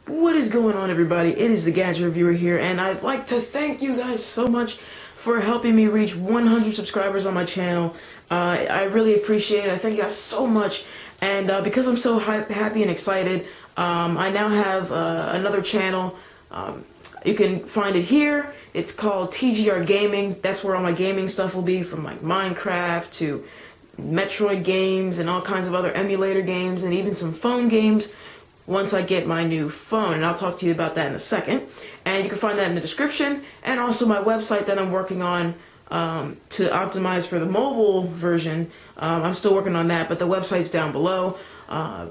What is going on, everybody? It is the Gadget Reviewer here, and I'd like to thank you guys so much for helping me reach 100 subscribers on my channel. I really appreciate it. I thank you guys so much, and because I'm so happy and excited, I now have another channel. You can find it here. It's called TGR Gaming. That's where all my gaming stuff will be, from like Minecraft to Metroid games and all kinds of other emulator games and even some phone games once I get my new phone, and I'll talk to you about that in a second. And you can find that in the description, and also my website that I'm working on to optimize for the mobile version. I'm still working on that, but the website's down below,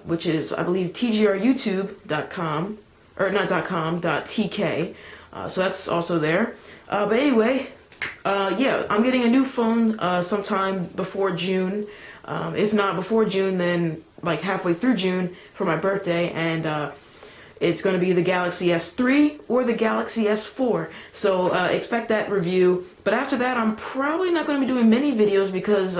which is, I believe, tgryoutube.com, or not .com, .tk. So that's also there. But anyway, yeah, I'm getting a new phone sometime before June. If not before June, then like halfway through June for my birthday, and it's going to be the Galaxy S3 or the Galaxy S4. So expect that review. But after that, I'm probably not going to be doing many videos because,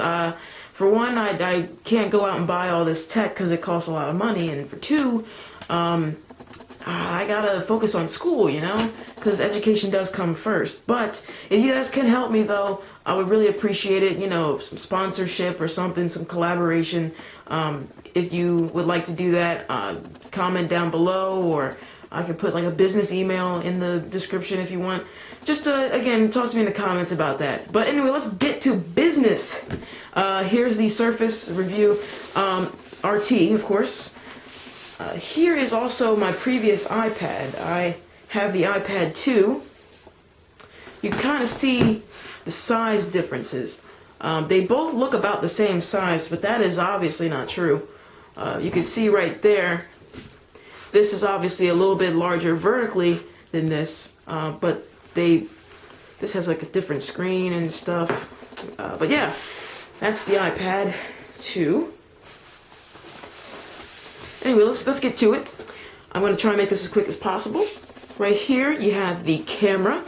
for one, I can't go out and buy all this tech because it costs a lot of money, and for two, I gotta focus on school, you know, because education does come first. But if you guys can help me, though, I would really appreciate it. You know, some sponsorship or something, some collaboration. If you would like to do that, comment down below, or I could put like a business email in the description if you want. Just again, talk to me in the comments about that. But anyway, let's get to business. Here's the Surface review, RT, of course. Here is also my previous iPad. I have the iPad 2. You can kind of see the size differences. They both look about the same size, but that is obviously not true. You can see right there, this is obviously a little bit larger vertically than this, but this has like a different screen and stuff. But yeah, that's the iPad 2. Anyway, let's get to it. I'm going to try and make this as quick as possible. Right here, you have the camera.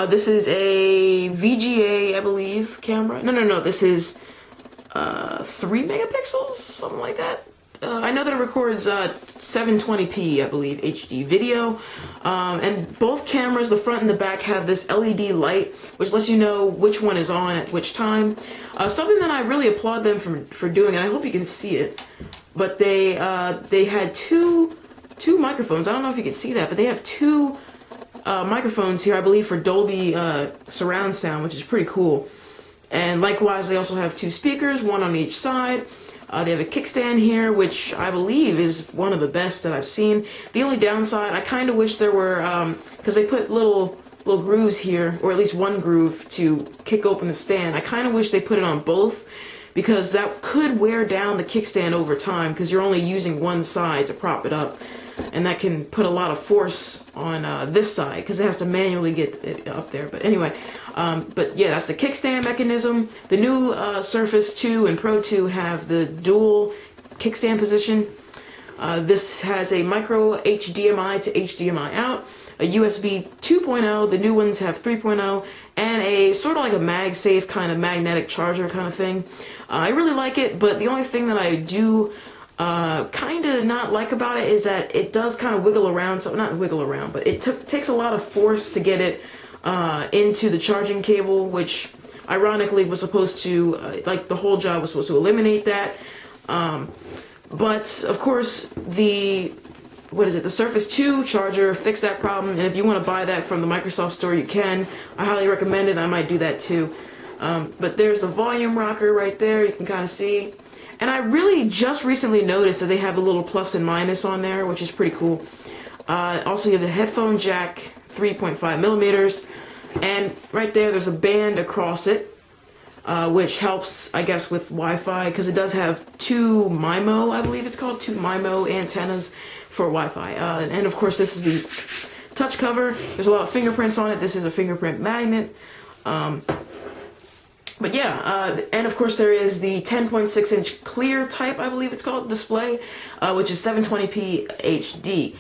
This is a VGA, I believe, camera. No. This is 3 megapixels, something like that. I know that it records 720p, I believe, HD video. And both cameras, the front and the back, have this LED light, which lets you know which one is on at which time. Something that I really applaud them for doing, and I hope you can see it. But they had two microphones. I don't know if you can see that, but they have two microphones here, I believe, for Dolby surround sound, which is pretty cool. And likewise, they also have two speakers, one on each side. They have a kickstand here, which I believe is one of the best that I've seen. The only downside, I kind of wish there were, because they put little grooves here, or at least one groove to kick open the stand. I kind of wish they put it on both, because that could wear down the kickstand over time, because you're only using one side to prop it up, and that can put a lot of force on this side, because it has to manually get it up there. But anyway, but yeah, that's the kickstand mechanism. The new Surface 2 and Pro 2 have the dual kickstand position. This has a micro HDMI to HDMI out, a USB 2.0, the new ones have 3.0, and a sort of like a MagSafe kind of magnetic charger kind of thing. I really like it, but the only thing that I do kind of not like about it is that it does kind of wiggle around, so not wiggle around, but it takes a lot of force to get it into the charging cable, which ironically was supposed to, like the whole job was supposed to eliminate that. But of course, the Surface 2 charger fixed that problem, and if you want to buy that from the Microsoft Store, you can. I highly recommend it. I might do that too. But there's the volume rocker right there, you can kind of see. And I really just recently noticed that they have a little plus and minus on there, which is pretty cool. Also, you have the headphone jack, 3.5 millimeters, and right there's a band across it, which helps, I guess, with Wi-Fi, because it does have two MIMO, I believe it's called, two MIMO antennas for Wi-Fi. And of course, this is the touch cover. There's a lot of fingerprints on it. This is a fingerprint magnet. But yeah, and of course there is the 10.6-inch clear type, I believe it's called, display, which is 720p HD.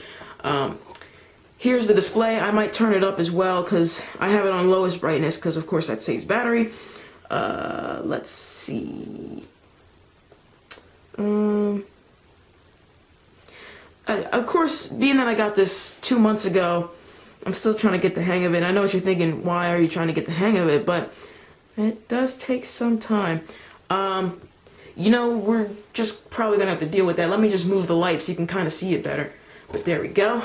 Here's the display. I might turn it up as well because I have it on lowest brightness because of course that saves battery. Let's see. of course, being that I got this 2 months ago, I'm still trying to get the hang of it. I know what you're thinking, why are you trying to get the hang of it? But it does take some time. We're just probably gonna have to deal with that. Let me just move the light so you can kind of see it better. But there we go.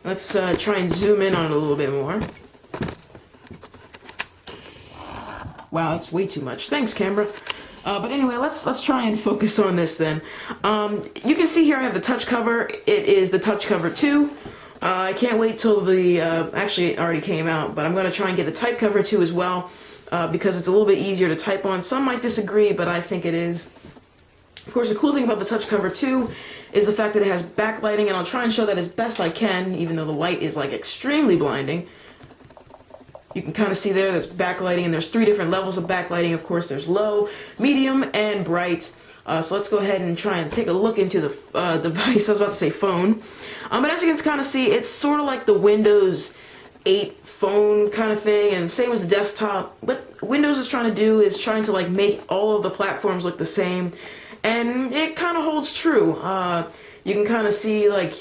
Let's try and zoom in on it a little bit more. Wow, that's way too much. Thanks, camera. But anyway, let's try and focus on this then. You can see here I have the touch cover. It is the touch cover 2. I can't wait till the, actually it already came out, but I'm going to try and get the type cover 2 as well, because it's a little bit easier to type on. Some might disagree, but I think it is. Of course, the cool thing about the touch cover 2 is the fact that it has backlighting, and I'll try and show that as best I can, even though the light is like extremely blinding. You can kind of see there's backlighting, and there's 3 different levels of backlighting. Of course, there's low, medium, and bright. So let's go ahead and try and take a look into the device. I was about to say phone. But as you can kind of see, it's sort of like the Windows 8 phone kind of thing, and same as the desktop. What Windows is trying to do is trying to like make all of the platforms look the same, and it kind of holds true. You can kind of see, like,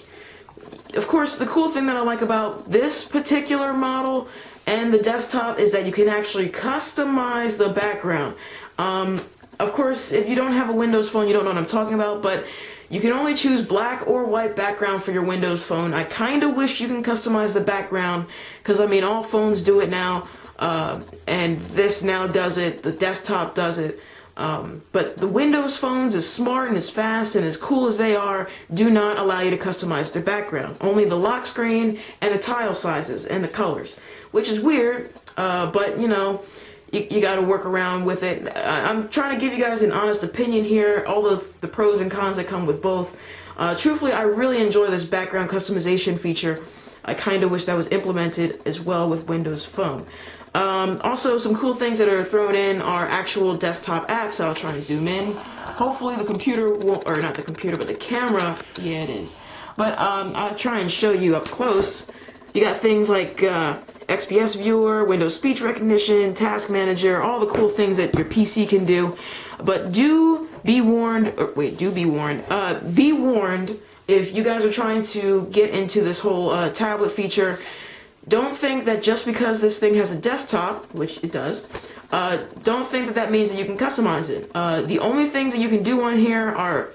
of course, the cool thing that I like about this particular model and the desktop is that you can actually customize the background. Of course, if you don't have a Windows phone, you don't know what I'm talking about, but you can only choose black or white background for your Windows phone. I kind of wish you can customize the background, because I mean, all phones do it now, and this now does it, the desktop does it. But the Windows phones, as smart and as fast and as cool as they are, do not allow you to customize their background. Only the lock screen and the tile sizes and the colors, which is weird, but you know, you got to work around with it. I'm trying to give you guys an honest opinion here, all the pros and cons that come with both. Truthfully, I really enjoy this background customization feature. I kind of wish that was implemented as well with Windows Phone. Also, some cool things that are thrown in are actual desktop apps. I'll try and zoom in. Hopefully the computer won't, or not the computer, but the camera, yeah it is. But I'll try and show you up close. You got things like XPS Viewer, Windows Speech Recognition, Task Manager, all the cool things that your PC can do. But be warned if you guys are trying to get into this whole tablet feature. Don't think that just because this thing has a desktop, which it does, don't think that means that you can customize it. The only things that you can do on here are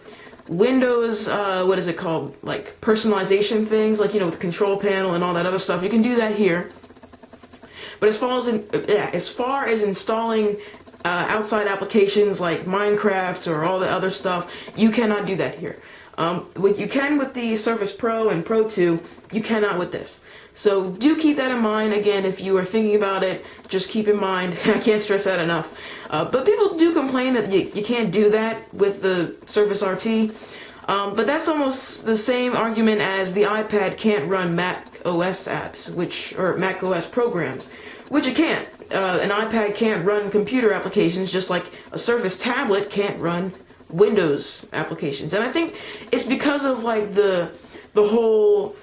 Windows, what is it called, like personalization things, like, you know, with the control panel and all that other stuff. You can do that here. But as far as installing outside applications like Minecraft or all the other stuff, you cannot do that here. What you can with the Surface Pro and Pro 2, you cannot with this. So do keep that in mind. Again, if you are thinking about it, just keep in mind, I can't stress that enough. But people do complain that you can't do that with the Surface RT. But that's almost the same argument as the iPad can't run Mac OS apps, or Mac OS programs, which it can't. An iPad can't run computer applications, just like a Surface tablet can't run Windows applications. And I think it's because of like the whole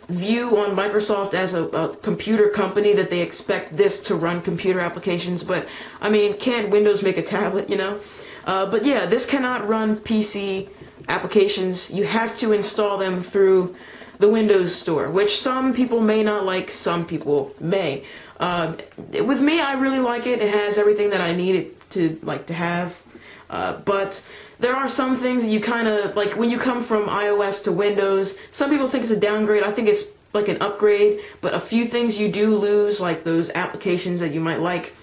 view on Microsoft as a computer company that they expect this to run computer applications. But I mean, can't Windows make a tablet, you know? But yeah, this cannot run PC applications. You have to install them through the Windows Store, which some people may not like, some people may. With me, I really like it. It has everything that I need it to have. But there are some things you kind of, like when you come from iOS to Windows, some people think it's a downgrade. I think it's like an upgrade, but a few things you do lose, like those applications that you might like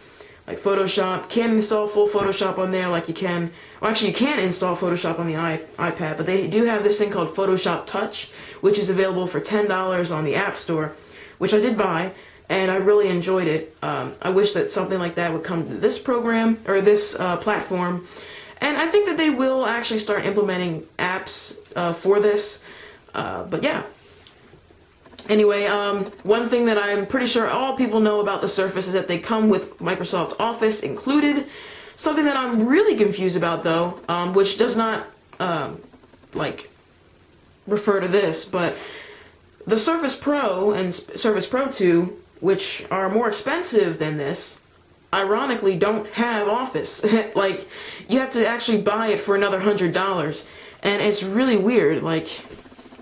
Photoshop. Can't install full Photoshop on there like you can. Well, actually, you can install Photoshop on the iPad, but they do have this thing called Photoshop Touch, which is available for $10 on the App Store, which I did buy, and I really enjoyed it. I wish that something like that would come to this program, or this platform. And I think that they will actually start implementing apps for this. But yeah. Anyway, one thing that I'm pretty sure all people know about the Surface is that they come with Microsoft Office included. Something that I'm really confused about, though, which does not refer to this, but the Surface Pro and Surface Pro 2, which are more expensive than this, ironically don't have Office. Like, you have to actually buy it for another $100. and it's really weird. Like,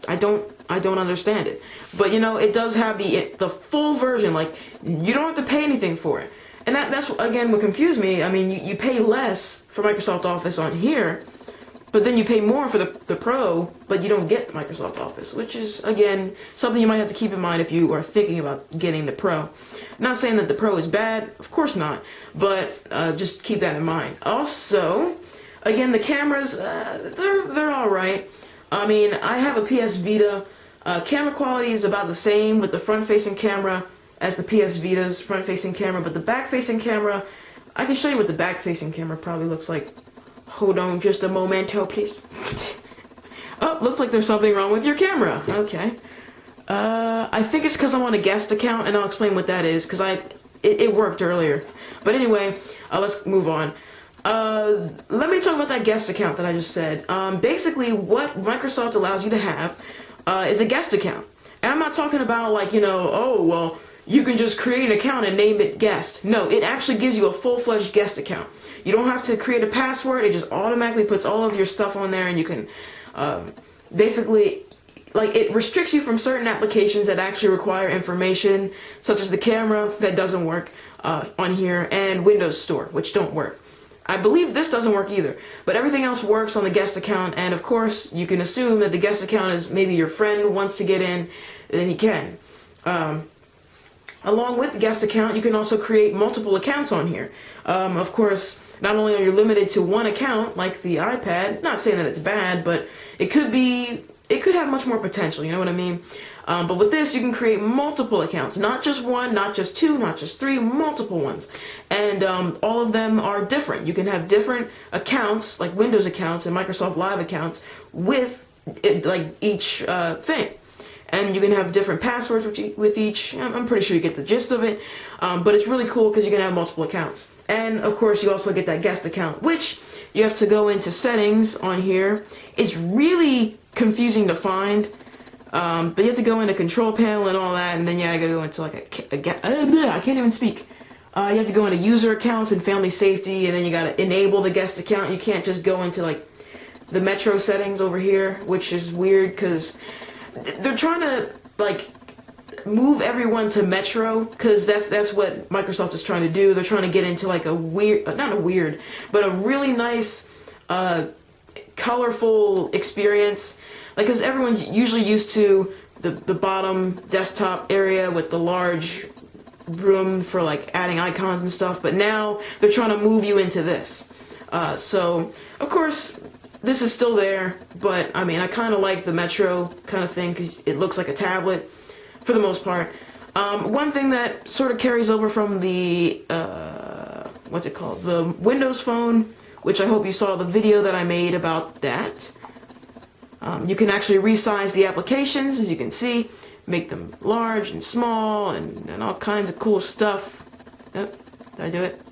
I don't understand it. But you know, it does have the full version. Like, you don't have to pay anything for it, and that's again what confused me. I mean, you pay less for Microsoft Office on here, but then you pay more for the Pro, but you don't get Microsoft Office, which is, again, something you might have to keep in mind if you are thinking about getting the Pro. Not saying that the Pro is bad, of course not, but just keep that in mind. Also, again, the cameras, they're all right. I mean, I have a PS Vita. Camera quality is about the same with the front-facing camera as the PS Vita's front-facing camera, but the back-facing camera, I can show you what the back-facing camera probably looks like. Hold on just a momento, please. Oh, looks like there's something wrong with your camera. Okay. I think it's because I'm on a guest account, and I'll explain what that is, because it worked earlier. But anyway, let's move on. Let me talk about that guest account that I just said. Basically, what Microsoft allows you to have is a guest account. And I'm not talking about, like, you know, oh, well, you can just create an account and name it guest. No, it actually gives you a full-fledged guest account. You don't have to create a password. It just automatically puts all of your stuff on there, and you can basically, like, it restricts you from certain applications that actually require information, such as the camera, that doesn't work on here, and Windows Store, which don't work. I believe this doesn't work either, but everything else works on the guest account, and of course, you can assume that the guest account is maybe your friend wants to get in, then he can. Along with the guest account, you can also create multiple accounts on here. Of course, not only are you limited to one account, like the iPad, not saying that it's bad, but it could have much more potential, you know what I mean? But with this, you can create multiple accounts, not just one, not just two, not just three, multiple ones. And all of them are different. You can have different accounts, like Windows accounts and Microsoft Live accounts, with like each thing. And you can have different passwords with each. I'm pretty sure you get the gist of it. But it's really cool because you can have multiple accounts. And of course, you also get that guest account, which you have to go into settings on here. It's really confusing to find. But you have to go into control panel and all that, and then you gotta go into like I can't even speak. You have to go into user accounts and family safety, and then you gotta enable the guest account. You can't just go into like the Metro settings over here, which is weird because they're trying to like move everyone to Metro, because that's what Microsoft is trying to do. They're trying to get into like a weird, not a weird, but a really nice, colorful experience. Like, because everyone's usually used to the bottom desktop area with the large room for like adding icons and stuff, but now they're trying to move you into this. So, of course, this is still there, but I mean, I kind of like the Metro kind of thing because it looks like a tablet for the most part. One thing that sort of carries over from the, what's it called? The Windows Phone, which I hope you saw the video that I made about that. You can actually resize the applications, as you can see, make them large and small and all kinds of cool stuff. Oh, did I do it?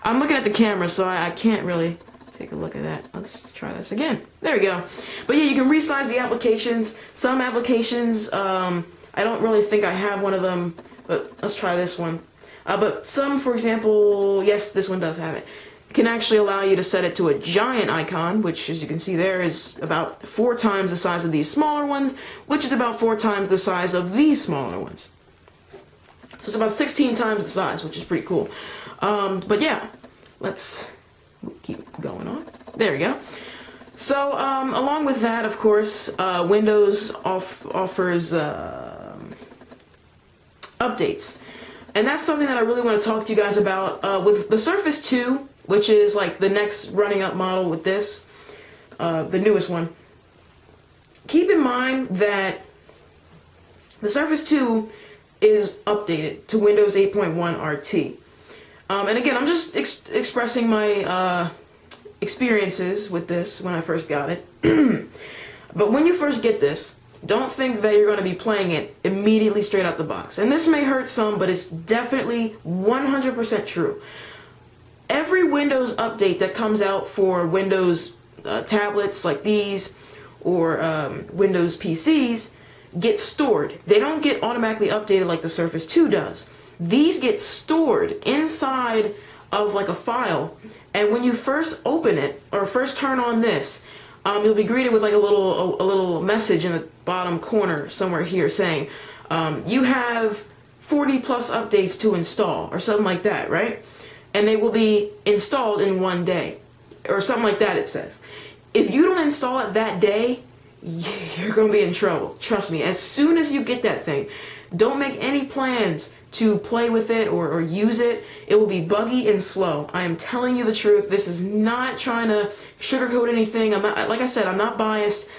I'm looking at the camera, so I can't really take a look at that. Let's try this again. There we go. But yeah, you can resize the applications. Some applications, I don't really think I have one of them, but let's try this one. But some, for example, yes, this one does have it, can actually allow you to set it to a giant icon, which, as you can see there, is about 4 times the size of these smaller ones, which is about 4 times the size of these smaller ones. So it's about 16 times the size, which is pretty cool. But yeah, let's keep going on. There we go. So, along with that, of course, Windows offers updates. And that's something that I really want to talk to you guys about. With the Surface 2, which is like the next running up model with this, the newest one, keep in mind that the Surface 2 is updated to Windows 8.1 RT. And again, I'm just expressing my experiences with this when I first got it. But when you first get this, don't think that you're going to be playing it immediately straight out the box. And this may hurt some, but it's definitely 100% true. Every Windows update that comes out for Windows tablets like these or Windows PCs gets stored. They don't get automatically updated like the Surface 2 does. These get stored inside of like a file, And when you first open it or first turn on this, you'll be greeted with like a little message in the bottom corner somewhere here saying, you have 40 plus updates to install or something like that, right? And they will be installed in one day or something like that, it says. If you don't install it that day, you're going to be in trouble. Trust me. As soon as you get that thing, don't make any plans to play with it or use it. It will be buggy and slow. I am telling you the truth. This is not trying to sugarcoat anything. I'm not, like I said, I'm not biased.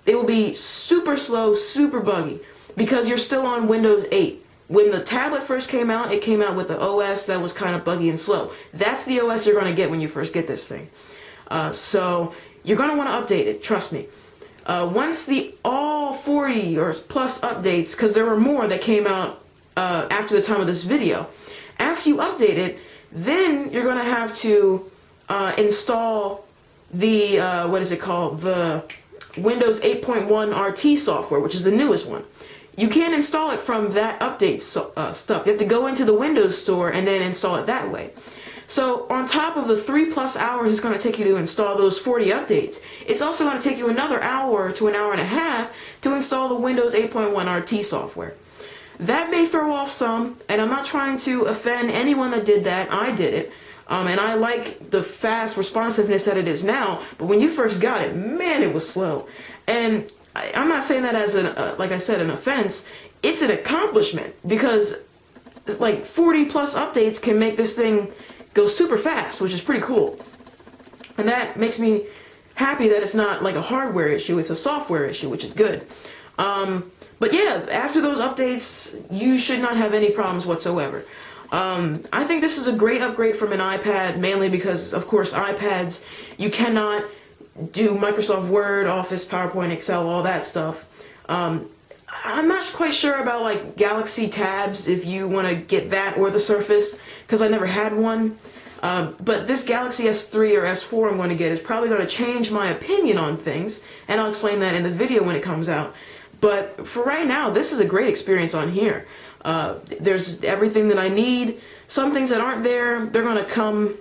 It will be super slow, super buggy because you're still on Windows 8. When the tablet first came out, it came out with the OS that was kind of buggy and slow. That's the OS you're going to get when you first get this thing. So you're going to want to update it. Trust me. Once the all 40 or plus updates, because there were more that came out after the time of this video, after you update it, then you're going to have to install the, what is it called, the Windows 8.1 RT software, which is the newest one. You can't install it from that update stuff. You have to go into the Windows Store and then install it that way. So on top of the 3+ hours it's going to take you to install those 40 updates, it's also going to take you another hour to an hour and a half to install the Windows 8.1 RT software. That may throw off some, and I'm not trying to offend anyone that did that. I did it. And I like the fast responsiveness that it is now, but when you first got it, man, it was slow. And I'm not saying that as like I said, an offense. It's an accomplishment because like 40+ updates can make this thing go super fast, which is pretty cool. And that makes me happy that it's not like a hardware issue, it's a software issue, which is good. But yeah, after those updates, you should not have any problems whatsoever. I think this is a great upgrade from an iPad, mainly because, of course, iPads, you cannot do Microsoft Word, Office, PowerPoint, Excel, all that stuff. I'm not quite sure about like Galaxy Tabs, if you want to get that or the Surface, because I never had one. But this Galaxy S3 or S4 I'm going to get is probably going to change my opinion on things, and I'll explain that in the video when it comes out. But for right now, this is a great experience on here. There's everything that I need. Some things that aren't there, they're going to come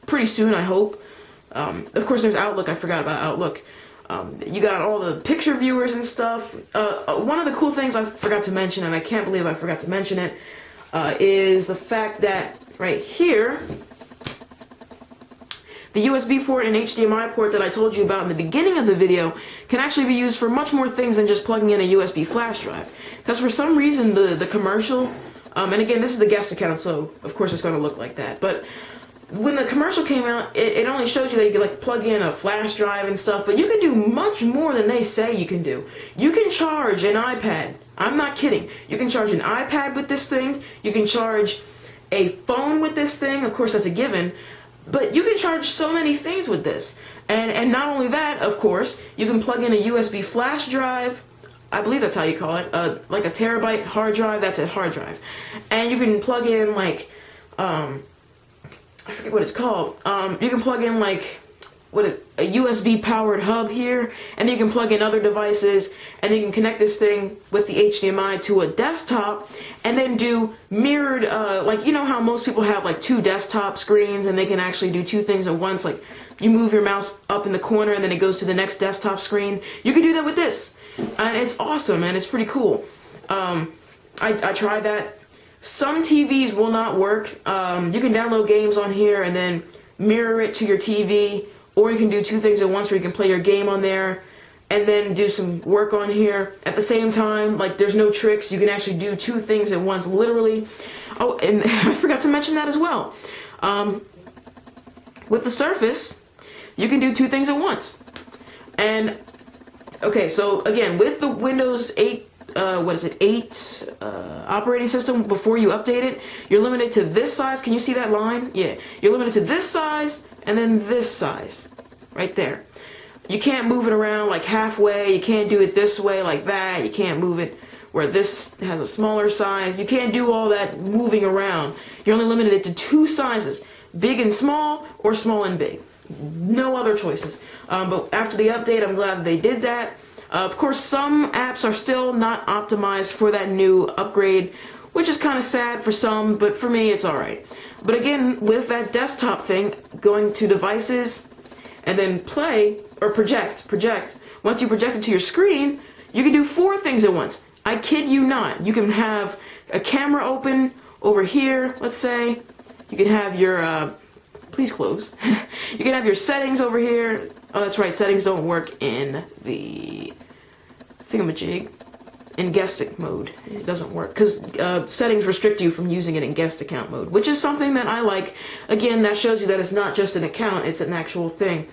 pretty soon, I hope. Of course, there's Outlook. I forgot about Outlook. You got all the picture viewers and stuff. One of the cool things I forgot to mention, and I can't believe I forgot to mention it, is the fact that right here, the USB port and HDMI port that I told you about in the beginning of the video can actually be used for much more things than just plugging in a USB flash drive. Because for some reason, the commercial, and again, this is the guest account, so of course it's going to look like that, but when the commercial came out, it only showed you that you could like plug in a flash drive and stuff, but you can do much more than they say you can do. You can charge an iPad. I'm not kidding. You can charge an iPad with this thing. You can charge a phone with this thing. Of course, that's a given. But you can charge so many things with this. And not only that, of course, you can plug in a USB flash drive. I believe that's how you call it. Like a terabyte hard drive. That's a hard drive. And you can plug in like, I forget what it's called. You can plug in like a USB powered hub here, and then you can plug in other devices, and then you can connect this thing with the HDMI to a desktop, and then do mirrored, like you know how most people have like 2 desktop screens, and they can actually do 2 things at once. Like you move your mouse up in the corner, and then it goes to the next desktop screen. You can do that with this, and it's awesome, and it's pretty cool. I tried that. Some TVs will not work. You can download games on here and then mirror it to your TV, or you can do 2 things at once where you can play your game on there and then do some work on here at the same time. Like there's no tricks. You can actually do 2 things at once, literally. Oh, and I forgot to mention that as well. With the Surface, you can do 2 things at once. And okay, so again, with the Windows 8 8 operating system, before you update it, you're limited to this size. Can you see that line? Yeah. You're limited to this size and then this size. Right there. You can't move it around like halfway. You can't do it this way like that. You can't move it where this has a smaller size. You can't do all that moving around. You're only limited to 2 sizes. Big and small or small and big. No other choices. But after the update, I'm glad that they did that. Of course, some apps are still not optimized for that new upgrade, which is kind of sad for some, but for me it's alright. But again, with that desktop thing, going to devices and then play or project. Once you project it to your screen, you can do 4 things at once. I kid you not. You can have a camera open over here, let's say. You can have your, please close. You can have your settings over here. Oh, that's right, settings don't work in the thingamajig. In guest mode, it doesn't work because settings restrict you from using it in guest account mode, which is something that I like. Again, that shows you that it's not just an account, it's an actual thing.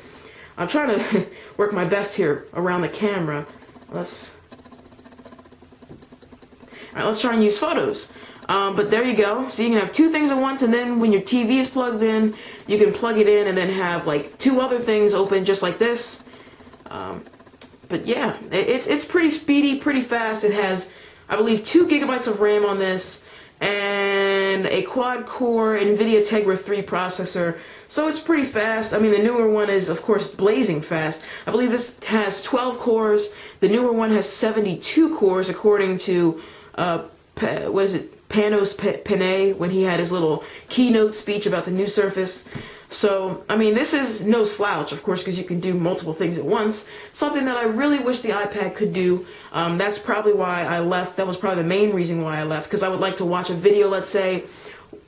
I'm trying to work my best here around the camera. Let's try and use photos. But there you go. So you can have 2 things at once, and then when your TV is plugged in, you can plug it in and then have like 2 other things open just like this. But yeah, it's pretty speedy, pretty fast. It has, I believe, 2 gigabytes of RAM on this and a quad-core NVIDIA Tegra 3 processor. So it's pretty fast. I mean, the newer one is, of course, blazing fast. I believe this has 12 cores. The newer one has 72 cores, according to, what is it, Panos Panay, when he had his little keynote speech about the new Surface. So, I mean, this is no slouch, of course, because you can do multiple things at once. Something that I really wish the iPad could do. That's probably why I left. That was probably the main reason why I left, because I would like to watch a video, let's say,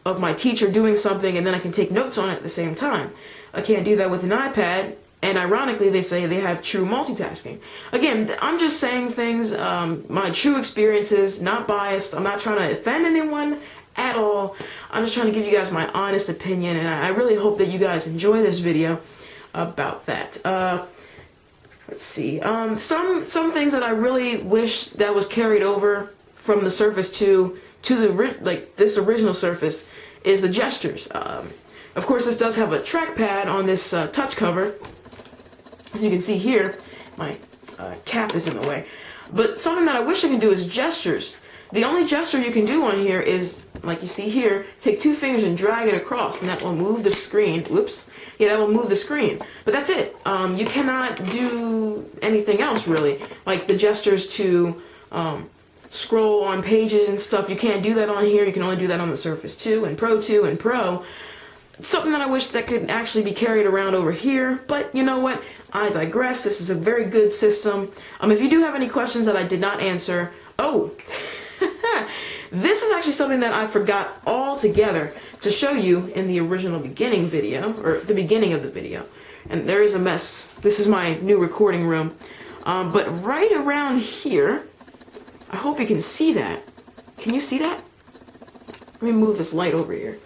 of my teacher doing something, and then I can take notes on it at the same time. I can't do that with an iPad, and ironically, they say they have true multitasking. Again, I'm just saying things, my true experiences, not biased. I'm not trying to offend anyone at all. I'm just trying to give you guys my honest opinion, and I really hope that you guys enjoy this video about that. Let's see. Some things that I really wish that was carried over from the Surface 2 to the this original Surface is the gestures. Of course, this does have a trackpad on this touch cover. As you can see here, my cap is in the way. But something that I wish I could do is gestures. The only gesture you can do on here is, like you see here, take 2 fingers and drag it across, and that will move the screen. Whoops. Yeah, that will move the screen. But that's it. You cannot do anything else, really. Like the gestures to scroll on pages and stuff, you can't do that on here. You can only do that on the Surface 2 and Pro 2 and Pro. Something that I wish that could actually be carried around over here, but you know what? I digress. This is a very good system. If you do have any questions that I did not answer, this is actually something that I forgot altogether to show you in the original beginning video, or the beginning of the video. And there is a mess. This is my new recording room. But right around here, I hope you can see that. Can you see that? Let me move this light over here.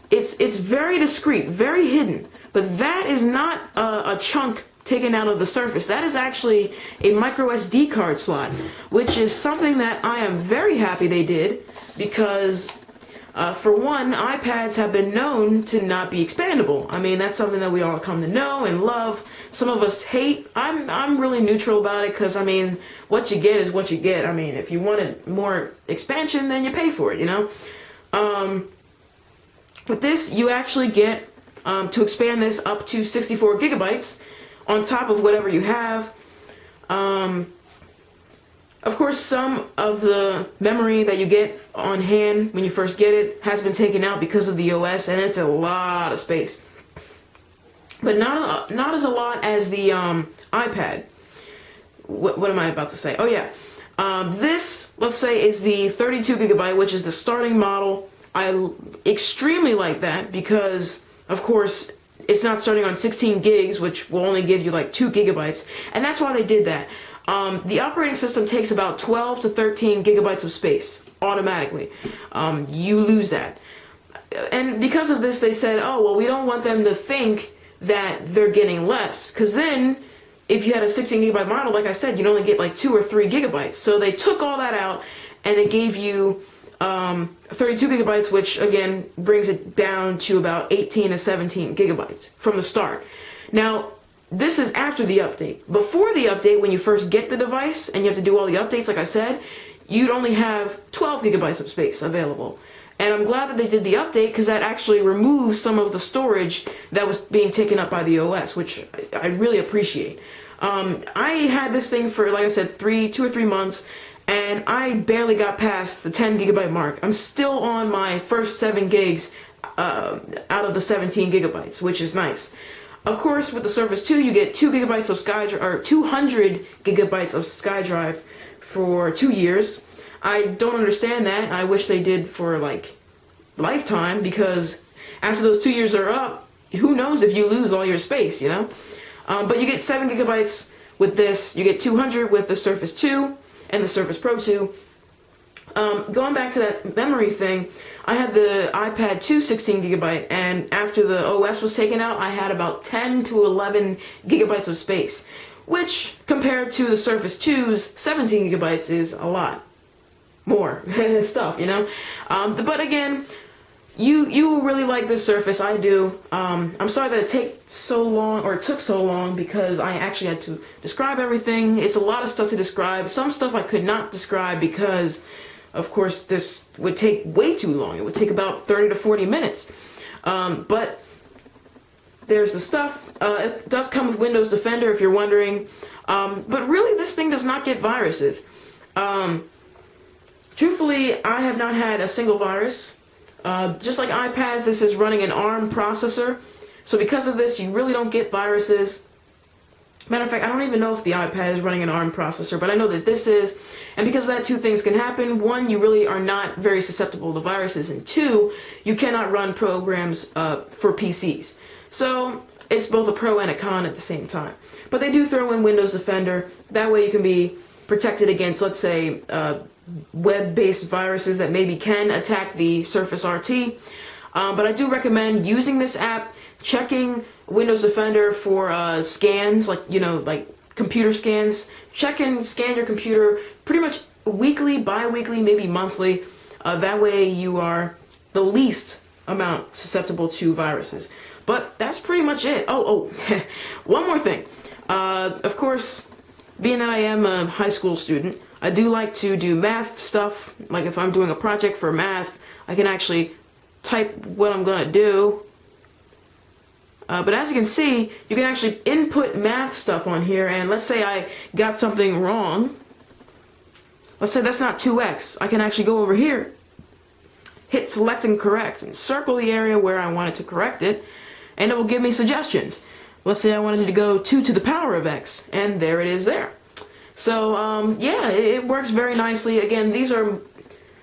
It's very discreet, very hidden, but that is not a chunk taken out of the Surface. That is actually a micro SD card slot, which is something that I am very happy they did, because for one, iPads have been known to not be expandable. I mean, that's something that we all come to know and love. Some of us hate. I'm really neutral about it, because I mean, what you get is what you get. I mean, if you wanted more expansion, then you pay for it, you know. With this, you actually get to expand this up to 64 gigabytes on top of whatever you have. Of course, some of the memory that you get on hand when you first get it has been taken out because of the OS, and it's a lot of space. But not as a lot as the iPad. What am I about to say? Oh yeah. This, let's say, is the 32 gigabyte, which is the starting model. I extremely like that because, of course, it's not starting on 16 gigs, which will only give you like 2 gigabytes, and that's why they did that. The operating system takes about 12 to 13 gigabytes of space automatically. You lose that. And because of this, they said, oh, well, we don't want them to think that they're getting less, because then if you had a 16 gigabyte model, like I said, you'd only get like 2 or 3 gigabytes. So they took all that out, and they gave you 32 gigabytes, which again brings it down to about 18 to 17 gigabytes from the start. Now, this is after the update. Before the update, when you first get the device and you have to do all the updates, like I said, you'd only have 12 gigabytes of space available. And I'm glad that they did the update, because that actually removes some of the storage that was being taken up by the OS, which I really appreciate. I had this thing for, like I said, 2 or 3 months, and I barely got past the 10 gigabyte mark. I'm still on my first 7 gigs out of the 17 gigabytes, which is nice. Of course, with the Surface 2, you get 2 gigabytes of SkyDrive, or 200 gigabytes of SkyDrive for 2 years. I don't understand that. I wish they did for like lifetime, because after those 2 years are up, who knows if you lose all your space, you know? But you get 7 gigabytes with this. You get 200 with the Surface 2 and the Surface Pro 2. Going back to that memory thing, I had the iPad 2 16 gigabyte, and after the OS was taken out, I had about 10 to 11 gigabytes of space, which compared to the Surface 2's 17 gigabytes is a lot more stuff, you know? But again, you really like this Surface. I do. I'm sorry that it took so long, because I actually had to describe everything. It's a lot of stuff to describe. Some stuff I could not describe because, of course, this would take way too long. It would take about 30 to 40 minutes. But there's the stuff. It does come with Windows Defender, if you're wondering. But really, this thing does not get viruses. Truthfully, I have not had a single virus. Just like iPads, this is running an ARM processor. So because of this, you really don't get viruses. Matter of fact, I don't even know if the iPad is running an ARM processor, but I know that this is. And because of that, two things can happen. One, you really are not very susceptible to viruses. And two, you cannot run programs for PCs. So it's both a pro and a con at the same time. But they do throw in Windows Defender. That way you can be protected against, let's say, web-based viruses that maybe can attack the Surface RT. But I do recommend using this app, checking Windows Defender for scans, like computer scans. Check and scan your computer pretty much weekly, bi-weekly, maybe monthly. That way you are the least amount susceptible to viruses. But that's pretty much it. Oh, one more thing. Of course, being that I am a high school student, I do like to do math stuff. Like if I'm doing a project for math, I can actually type what I'm gonna do. But as you can see, you can actually input math stuff on here, and let's say I got something wrong. Let's say that's not 2x. I can actually go over here, hit select and correct, and circle the area where I wanted to correct it, and it will give me suggestions. Let's say I wanted to go 2 to the power of x, and there it is there. So, yeah, it works very nicely. Again, these are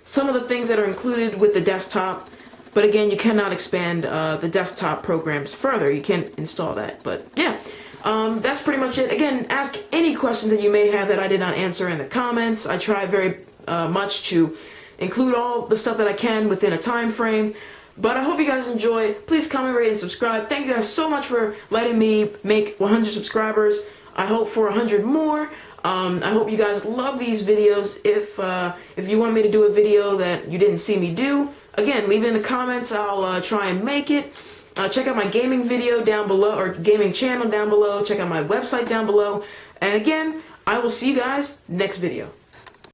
some of the things that are included with the desktop. But again, you cannot expand the desktop programs further. You can't install that. But yeah, that's pretty much it. Again, ask any questions that you may have that I did not answer in the comments. I try very much to include all the stuff that I can within a time frame. But I hope you guys enjoy. Please comment, rate, and subscribe. Thank you guys so much for letting me make 100 subscribers. I hope for 100 more. I hope you guys love these videos. If you want me to do a video that you didn't see me do, again, leave it in the comments. I'll try and make it. Check out my gaming video down below, or gaming channel down below. Check out my website down below. And again, I will see you guys next video.